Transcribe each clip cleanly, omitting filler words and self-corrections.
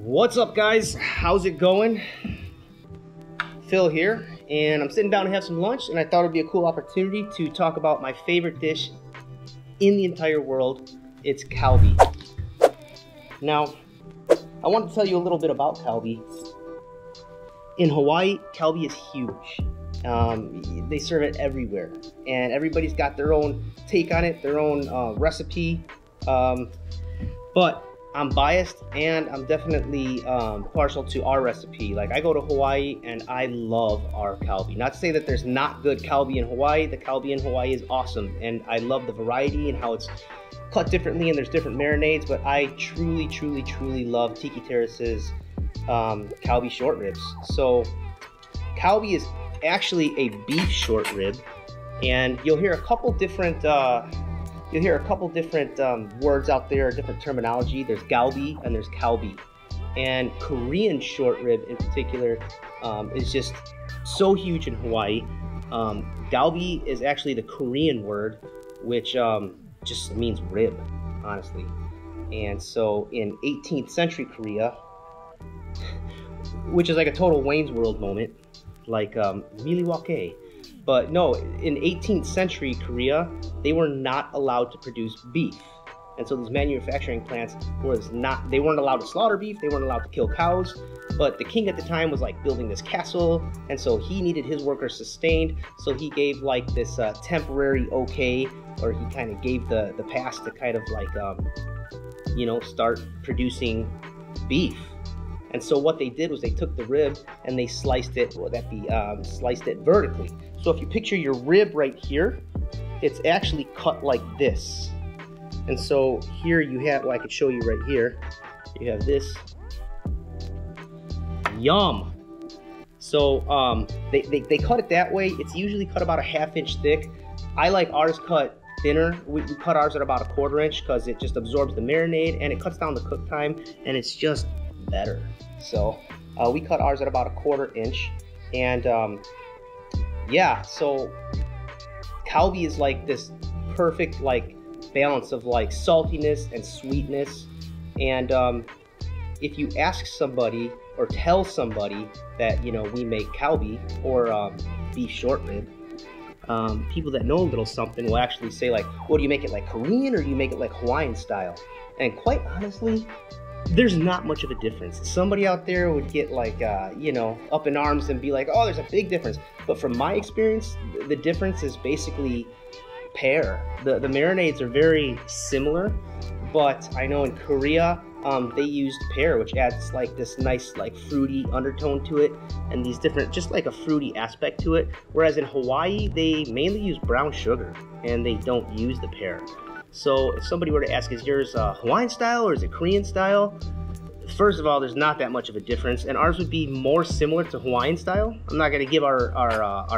What's up, guys? How's it going? Phil here, and I'm sitting down to have some lunch, and I thought it'd be a cool opportunity to talk about my favorite dish in the entire world. It's Kalbi. Now, I want to tell you a little bit about Kalbi. In Hawaii, Kalbi is huge. They serve it everywhere, and everybody's got their own take on it, their own recipe. But I'm biased, and I'm definitely partial to our recipe. Like, I go to Hawaii and I love our Kalbi. Not to say that there's not good Kalbi in Hawaii. The Kalbi in Hawaii is awesome, and I love the variety and how it's cut differently, and there's different marinades. But I truly love Tiki Terrace's Kalbi short ribs. So Kalbi is actually a beef short rib, and you'll hear a couple different words out there, different terminology. There's galbi and there's Kalbi. And Korean short rib in particular is just so huge in Hawaii. Galbi is actually the Korean word, which just means rib, honestly. And so in 18th century Korea, which is like a total Wayne's World moment, like Miliwake. But no, in 18th century Korea, they were not allowed to produce beef. And so these manufacturing plants they weren't allowed to slaughter beef, they weren't allowed to kill cows. But the king at the time was like building this castle, and so he needed his workers sustained. So he gave like this temporary okay, or he kind of gave the pass to kind of like, start producing beef. And so what they did was they took the rib and they sliced it, sliced it vertically. So if you picture your rib right here, it's actually cut like this. And so here you have, well, I could show you right here, you have this. Yum! So they cut it that way. It's usually cut about a 1/2 inch thick. I like ours cut thinner. We cut ours at about a 1/4 inch because it just absorbs the marinade and it cuts down the cook time, and it's just better. So we cut ours at about a 1/4 inch, and yeah, so Kalbi is like this perfect like balance of like saltiness and sweetness. And if you ask somebody or tell somebody that we make Kalbi or beef short rib, people that know a little something will actually say like, well, do you make it like Korean or do you make it like Hawaiian style? And quite honestly, there's not much of a difference. Somebody out there would get like, up in arms and be like, oh, there's a big difference. But from my experience, the difference is basically pear. The marinades are very similar, but I know in Korea, they used pear, which adds like this nice like fruity undertone to it, and these different, just like a fruity aspect to it. Whereas in Hawaii, they mainly use brown sugar and they don't use the pear. So if somebody were to ask, is yours Hawaiian style or is it Korean style? First of all, there's not that much of a difference, and ours would be more similar to Hawaiian style. I'm not going to give our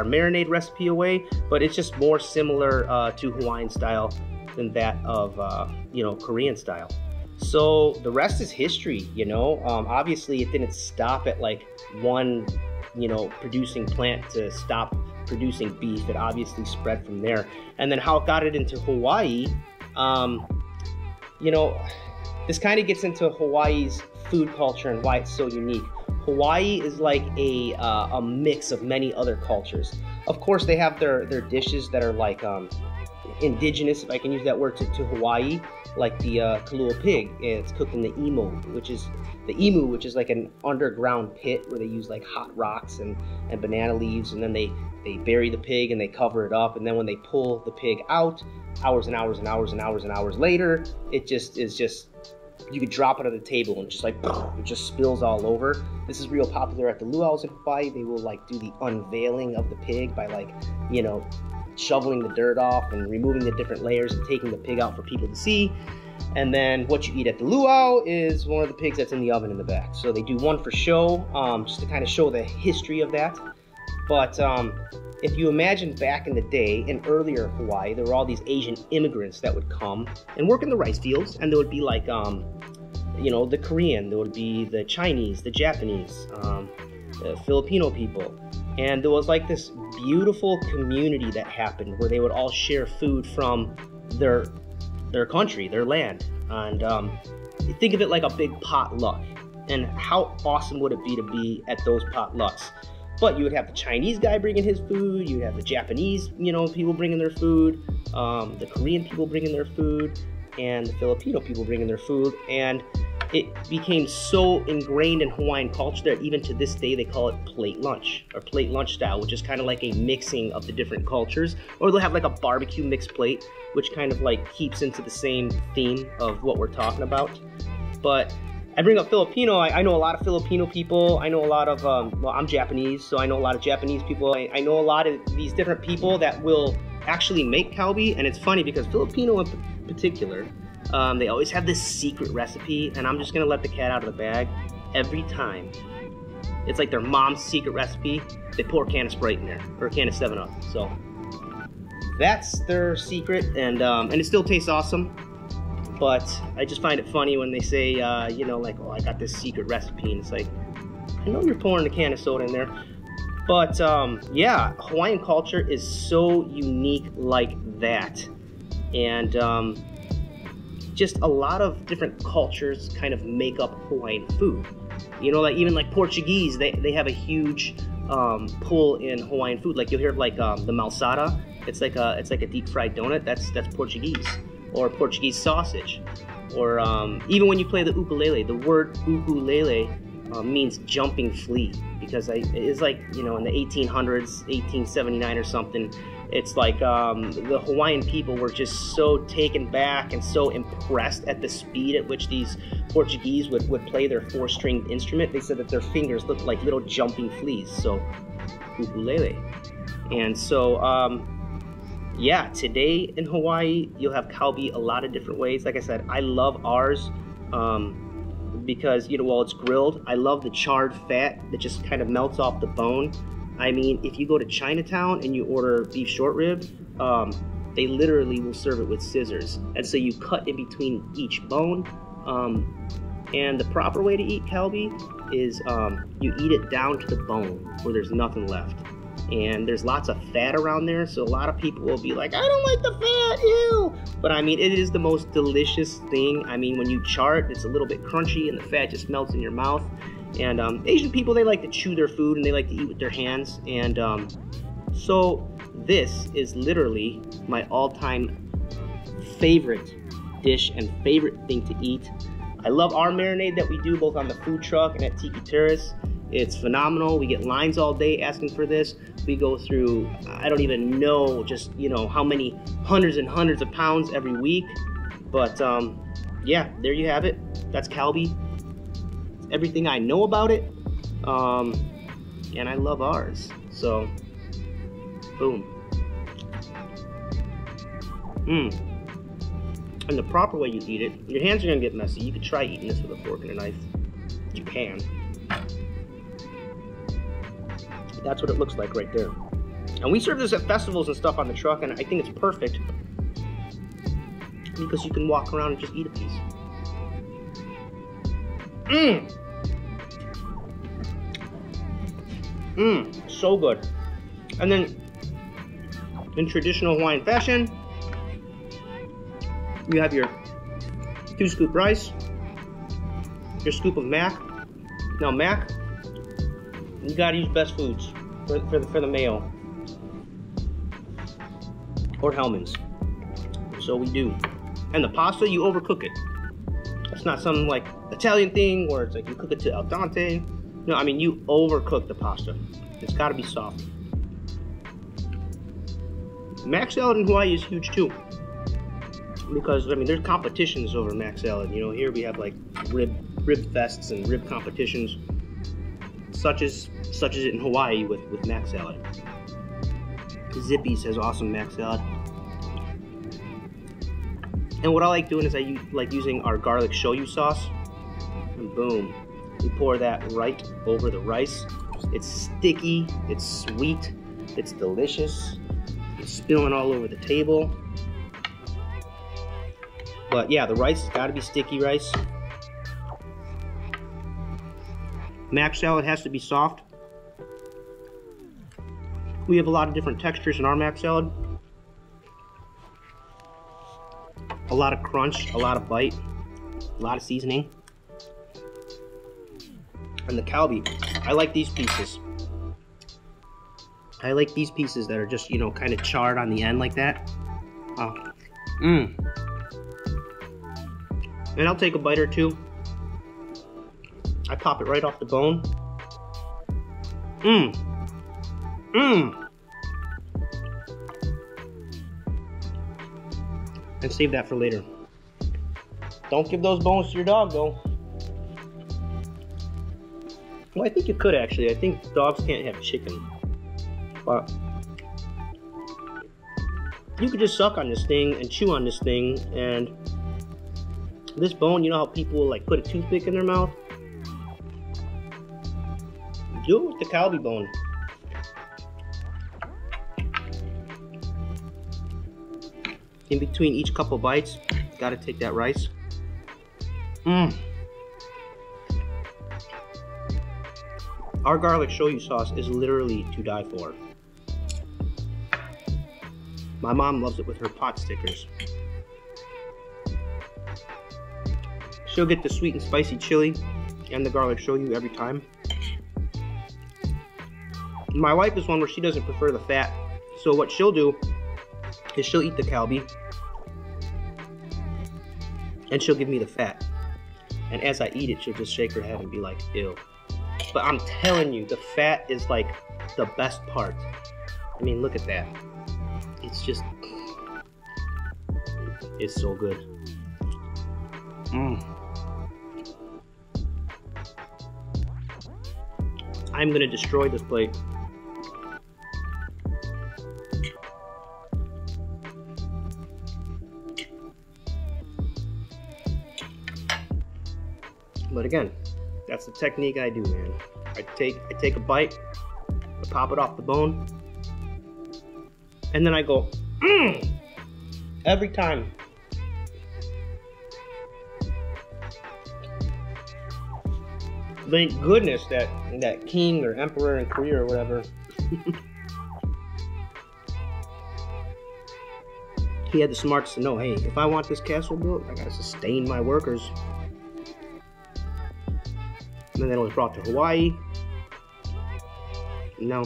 marinade recipe away, but it's just more similar to Hawaiian style than that of Korean style. So the rest is history. Obviously it didn't stop at like one producing plant to stop producing beef. It obviously spread from there, and then how it got it into Hawaii. This kind of gets into Hawaii's food culture and why it's so unique. Hawaii is like a mix of many other cultures. Of course, they have their dishes that are like indigenous, if I can use that word, to Hawaii, like the kalua pig. It's cooked in the emu, which is like an underground pit where they use like hot rocks and banana leaves, and then they bury the pig and they cover it up, and then when they pull the pig out, hours and hours later, it is just you could drop it on the table and just like it just spills all over. This is real popular at the luau's in Hawaii. They will like do the unveiling of the pig by like shoveling the dirt off and removing the different layers and taking the pig out for people to see. And then what you eat at the luau is one of the pigs that's in the oven in the back. So they do one for show, just to kind of show the history of that. But if you imagine back in the day, in earlier Hawaii, there were all these Asian immigrants that would come and work in the rice fields, and there would be like, the Korean, there would be the Chinese, the Japanese, the Filipino people. And there was like this beautiful community that happened where they would all share food from their country, their land. And think of it like a big potluck. And how awesome would it be to be at those potlucks? But you would have the Chinese guy bringing his food, you would have the Japanese, people bringing their food, the Korean people bringing their food, and the Filipino people bringing their food. And it became so ingrained in Hawaiian culture that even to this day they call it plate lunch, or plate lunch style, which is kind of like a mixing of the different cultures. Or they'll have like a barbecue mixed plate, which kind of like keeps into the same theme of what we're talking about. But I bring up Filipino. I know a lot of Filipino people. I know a lot of, well, I'm Japanese, so I know a lot of Japanese people. I know a lot of these different people that will actually make kalbi, and it's funny because Filipino in particular, they always have this secret recipe, and I'm just gonna let the cat out of the bag every time. It's like their mom's secret recipe. They pour a can of Sprite in there, or a can of 7-Up. So that's their secret, and it still tastes awesome. But I just find it funny when they say, like, oh, I got this secret recipe, and it's like, I know you're pouring a can of soda in there. But yeah, Hawaiian culture is so unique like that. And just a lot of different cultures kind of make up Hawaiian food. Like even like Portuguese, they have a huge pull in Hawaiian food. Like you'll hear like the malsada. It's like a deep fried donut. That's Portuguese. Or Portuguese sausage, or even when you play the ukulele, the word ukulele means jumping flea, because it's like, in the 1800s, 1879 or something, it's like the Hawaiian people were just so taken back and so impressed at the speed at which these Portuguese would play their 4-stringed instrument. They said that their fingers looked like little jumping fleas, so ukulele. And so yeah, today in Hawaii, you'll have kalbi a lot of different ways. Like I said, I love ours because, while it's grilled, I love the charred fat that just kind of melts off the bone. I mean, if you go to Chinatown and you order beef short rib, they literally will serve it with scissors. And so you cut in between each bone. And the proper way to eat kalbi is you eat it down to the bone where there's nothing left. And there's lots of fat around there, so a lot of people will be like, I don't like the fat, ew! But I mean, it is the most delicious thing. I mean, when you char it, it's a little bit crunchy and the fat just melts in your mouth. And Asian people, they like to chew their food and they like to eat with their hands. And so this is literally my all-time favorite dish and favorite thing to eat. I love our marinade that we do both on the food truck and at Tiki Terrace. It's phenomenal. We get lines all day asking for this. We go through, I don't even know, just, how many hundreds and hundreds of pounds every week. But yeah, there you have it. That's kalbi. It's everything I know about it. And I love ours. So, boom. And the proper way you eat it, your hands are gonna get messy. You could try eating this with a fork and a knife. You can. That's what it looks like right there. And we serve this at festivals and stuff on the truck, and I think it's perfect because you can walk around and just eat a piece. So good. And then, in traditional Hawaiian fashion, you have your 2-scoop rice, your scoop of mac. Now mac, you gotta use Best Foods for the mayo, or Hellman's. So we do. And the pasta, you overcook it. It's not some like Italian thing where it's like you cook it to al dente. No, I mean you overcook the pasta. It's gotta be soft. Mac salad in Hawaii is huge too, because I mean there's competitions over mac salad. Here we have like rib fests and rib competitions. Such as it in Hawaii with mac salad. Zippy's has awesome mac salad. And what I like doing is I like using our garlic shoyu sauce. And boom, we pour that right over the rice. It's sticky, it's sweet, it's delicious. It's spilling all over the table. But yeah, the rice has got to be sticky rice. Mac salad has to be soft. We have a lot of different textures in our mac salad. A lot of crunch, a lot of bite, a lot of seasoning. And the Kalbi, I like these pieces. I like these pieces that are just, you know, kind of charred on the end like that. Oh. And I'll take a bite or two. I pop it right off the bone. And save that for later. Don't give those bones to your dog, though. Well, I think you could actually. I think dogs can't have chicken. But you could just suck on this thing and chew on this thing, and this bone, you know how people like put a toothpick in their mouth? Do it with the Kalbi bone. In between each couple bites, gotta take that rice. Our garlic shoyu sauce is literally to die for. My mom loves it with her pot stickers. She'll get the sweet and spicy chili and the garlic shoyu every time. My wife is one where she doesn't prefer the fat, so what she'll do is she'll eat the Kalbi and she'll give me the fat. And as I eat it, she'll just shake her head and be like, ew. But I'm telling you, the fat is like the best part. I mean, look at that. It's just, it's so good. I'm gonna destroy this plate. But again, that's the technique I do, man. I take a bite, I pop it off the bone, and then I go, every time. Thank goodness that king or emperor in Korea or whatever, he had the smarts to know, hey, if I want this castle built, I gotta sustain my workers. And then it was brought to Hawaii. Now,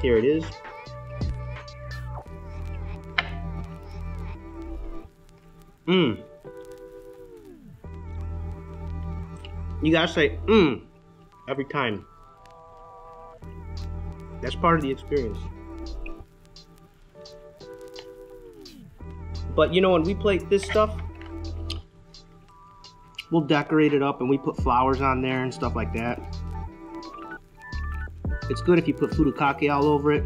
here it is. You gotta say, every time. That's part of the experience. But you know, when we plate this stuff, we'll decorate it up and we put flowers on there and stuff like that. It's good if you put furikake all over it.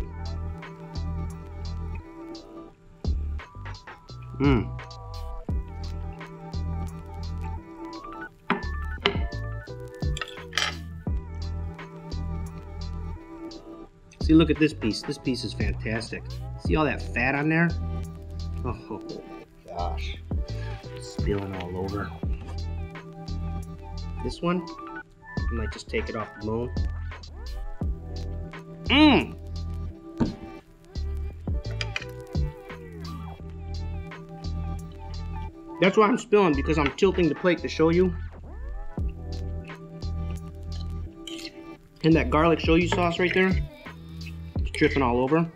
See, look at this piece. This piece is fantastic. See all that fat on there? Oh gosh. Spilling all over. This one, I might just take it off the bone. That's why I'm spilling, because I'm tilting the plate to show you. And that garlic shoyu sauce right there, it's dripping all over.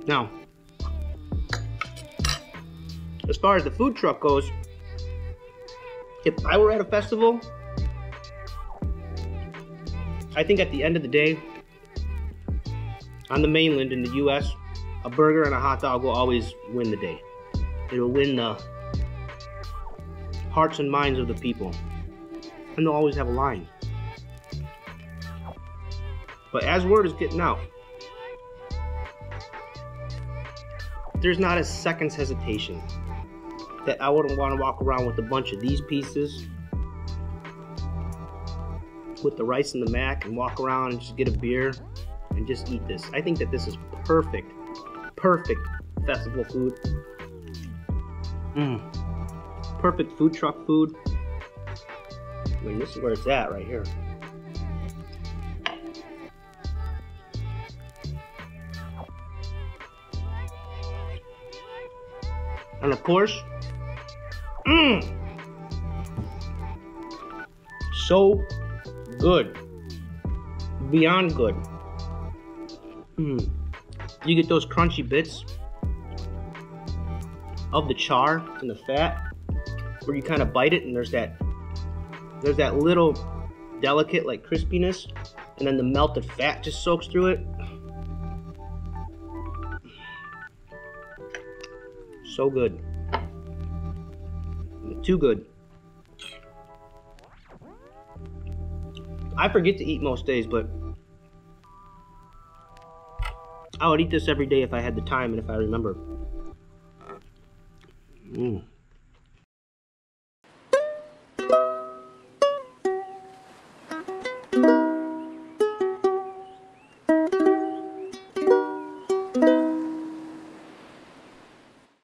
Now, as far as the food truck goes, if I were at a festival, I think at the end of the day, on the mainland in the US, a burger and a hot dog will always win the day. It'll win the hearts and minds of the people. And they'll always have a line. But as word is getting out, there's not a second's hesitation that I wouldn't want to walk around with a bunch of these pieces with the rice and the mac and walk around and just get a beer and just eat this. I think that this is perfect festival food. Perfect food truck food. I mean, this is where it's at right here. And of course, so good. Beyond good. You get those crunchy bits of the char and the fat where you kind of bite it and there's that little delicate like crispiness, and then the melted fat just soaks through it. So good. Too good. I forget to eat most days, but I would eat this every day if I had the time and if I remember.